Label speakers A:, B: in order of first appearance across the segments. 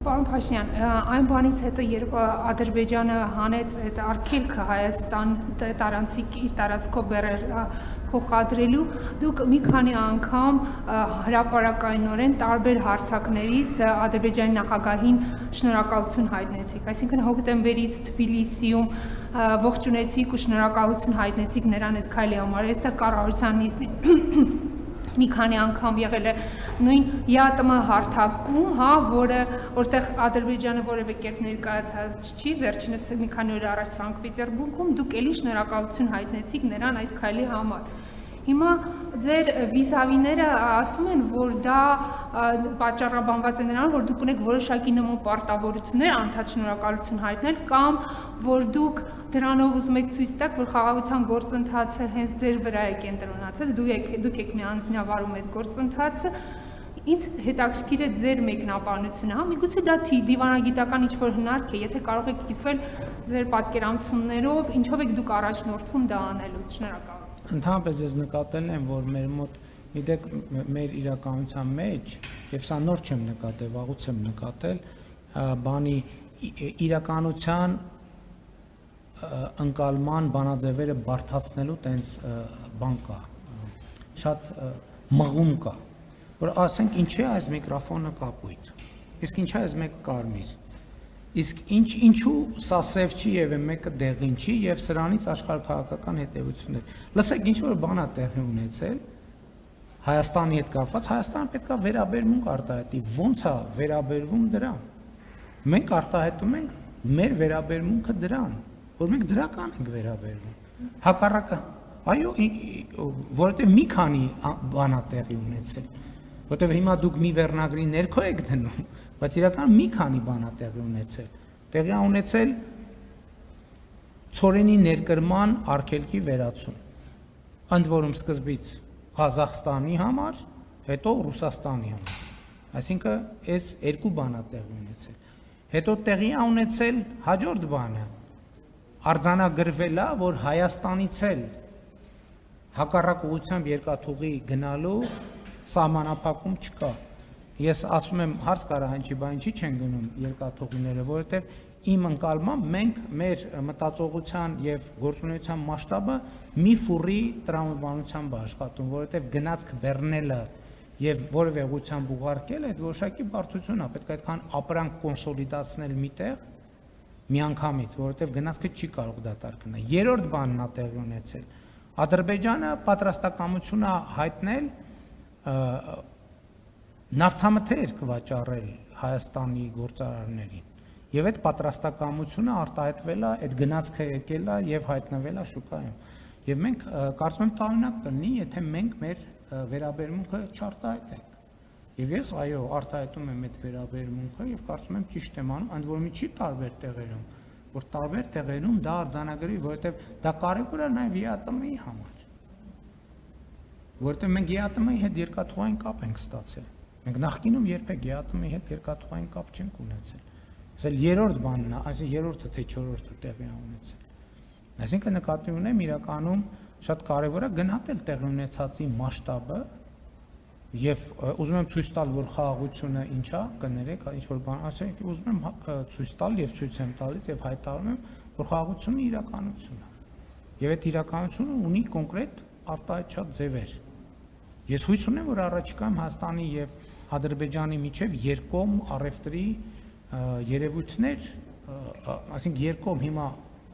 A: Պարոն Փաշինյան, այն բանից հետո, երբ Ադրբեջանը հանեց այդ արգելքը Հայաստան տարանցիկ իր տարածքով բեռեր փոխադրելու, դուք մի քանի անգամ հրապարակայնորեն տարբեր հարթակներից Ադրբեջանի նախագահին շնորհակալություն հայտնեցիք, այսինքն հոկտեմբերից Թբիլիսիում ողջունեցիք ու շնորհակալություն հայտնեցիք նրան այդ քայլի համար, այստեղ կառավարության նիստին մի քանի անգամ եղել է նույն ԵԱՏՄ հարթակում, որտեղ Ադրբեջանը որևէ կերպ ներկայացած չի, վերջինս մի քանի օր առաջ Սանկտ Պետերբուրգում դուք էլի շնորհակալություն հայտնեցիք նրան այդ քայլի համար։ Հիմա ձեր վիզավիները ասում են, որ դա պատճառաբանված է նրան, որ դուք ունեք որոշակի նման պարտավորություններ անդադ շնորհակալություն հայտնել, կամ որ դուք դրանով ուզում եք ցույց տալ, որ խաղաղության գործընթացը հենց ձեր վրա է կենտրոնացած, դուք եք միանձնյավարում այդ գործընթացը։ Ինձ հետաքրքիր է ձեր մեկնաբանությունը, միգուցե դա դիվանագիտական ինչ-որ հնարք է, եթե կարող եք կիսվել ձեր պատկերանություններով, ինչով եք դուք առաջնորդվում դա անելուց, շնորհակալ։
B: Ընդհանրապես ես նկատել եմ, որ մեր մոտ, գիտեք, մեր իրականության մեջ, եւ սա նոր չեմ նկատել, վաղուց եմ նկատել, բանի իրականության ընկալման բանաձևերը բարդացնելու տենց բան կա, շատ մղում կա, որ ասենք ինչի է այս միկրոֆոնը կապույտ, իսկ ինչի է այս մեկը կարմիր, իսկ ինչու սա սև չի եւ մեկը դեղին չի եւ սրանից աշխարհաքաղաքական հետեւություններ։ Լսեք, ինչ որ բան է տեղի ունեցել Հայաստանի հետ կապված, Հայաստանը պետք է վերաբերմունք արտահայտի, ո՞նց է վերաբերվում դրան։ Մենք արտահայտում ենք մեր վերաբերմունքը դրան, որ մենք դրական ենք վերաբերվում։ Հակառակը, այո, որովհետեւ մի քանի բան է տեղի ունեցել, որովհետեւ հիմա դուք մի վերնագրի ներքո եք դնում, բայց իրական մի քանի բան է տեղի ունեցել։ Տեղի է ունեցել ցորենի ներկրման արգելքի վերացում։ Ընդ որում սկզբից Ղազախստանի համար, հետո Ռուսաստանի համար։ Այսինքն այս երկու բան է տեղի ունեցել։ Հետո տեղի է ունեցել հաջորդ բանը։ Արձանագրվել է, որ Հայաստանից էլ հակառակ ուղղությամբ երկաթուղի գնալու սահմանափակում չկա։ Ես ասում եմ հարց կարա հնչի, բա ինչի չեն գնում երկաթուղիները, որովհետև իմ ընկալմամբ մենք մեր մտածողության եւ գործունեության մասշտաբը մի ֆուրի տրամաբանությամբ աշխատում, որովհետև գնացք բեռնելը եւ որևէ ուղղությամբ ուղարկելը այդ որոշակի բարդություն է, պետք է այդքան ապրանք կոնսոլիդացնել միտեղ միանգամից, որովհետև գնացքը չի կարող դատարկ գնալ։ Երրորդ բանն է տեղի ունեցել։ Ադրբեջանը պատրաստակամություն է հայտնել նավթամթերք վաճառել Հայաստանի գործարարներին եւ այդ պատրաստակամությունը արտահայտվել է, այդ գնացքը եկել է եւ հայտնվել է շուկայում։ Եվ մենք կարծում եմ տարօրինակ կլինի, եթե մենք մեր վերաբերմունքը չարտահայտենք։ Եվ ես այո, արտահայտում եմ այդ վերաբերմունքը եւ կարծում եմ ճիշտ եմ անում, ընդ որում չի տարբեր տեղերում, որ տարբեր տեղերում դա արձանագրի, որովհետեւ դա կարեւոր է նաեւ ԵԱՏՄ-ի համար։ Որովհետեւ մենք ԵԱՏՄ-ի հետ երկաթուղային կապ ենք ստացել։ Մենք նախկինում երբեք ԵԱՏՄ-ի հետ երկաթուղային կապ չենք ունեցել։ Ասել երրորդ բանն է, այսինքն երրորդը թե չորրորդը տեղի է ունեցել։ Այսինքն նկատի ունեմ իրականում շատ կարևոր է գնահատել տեղի ունեցածի մասշտաբը եւ ուզում եմ ցույց տալ, որ խաղաղությունը ինչա, կներեք, ինչ որ բան ասեք, ուզում եմ ցույց տալ եւ ցույց եմ տալիս եւ հայտարարում եմ, որ խաղաղությունը իրականություն է։ Եվ այդ իրականությունը ունի կոնկրետ արտահայտչած ձևեր։ Ես հույս ունեմ, որ առաջիկայում Հայաստանի եւ Ադրբեջանի միջև երկկողմ առևտրի երևույթներ, այսինքն երկկողմ հիմա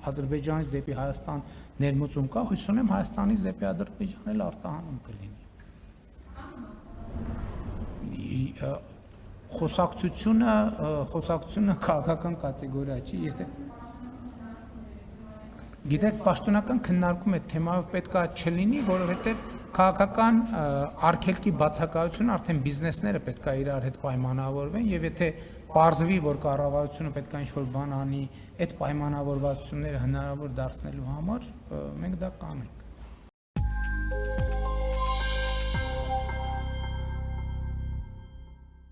B: Ադրբեջանից դեպի Հայաստան ներմուծում կա, հույս ունեմ Հայաստանից դեպի Ադրբեջան էլ արտահանում կլինի։ Խոսակցությունը քաղաքական կատեգորիա չի, եթե գիտեք, պաշտոնական քննարկում այդ թեմայով պետք է չլինի, որովհետև քաղաքական արգելքի բացակայությունը արդեն բիզնեսները պետք է իրար հետ պայմանավորվեն եւ եթե պարզվի, որ կառավարությունը պետք է ինչ-որ բան անի այդ պայմանավորվածությունները հնարավոր դարձնելու համար, մենք դա կանենք։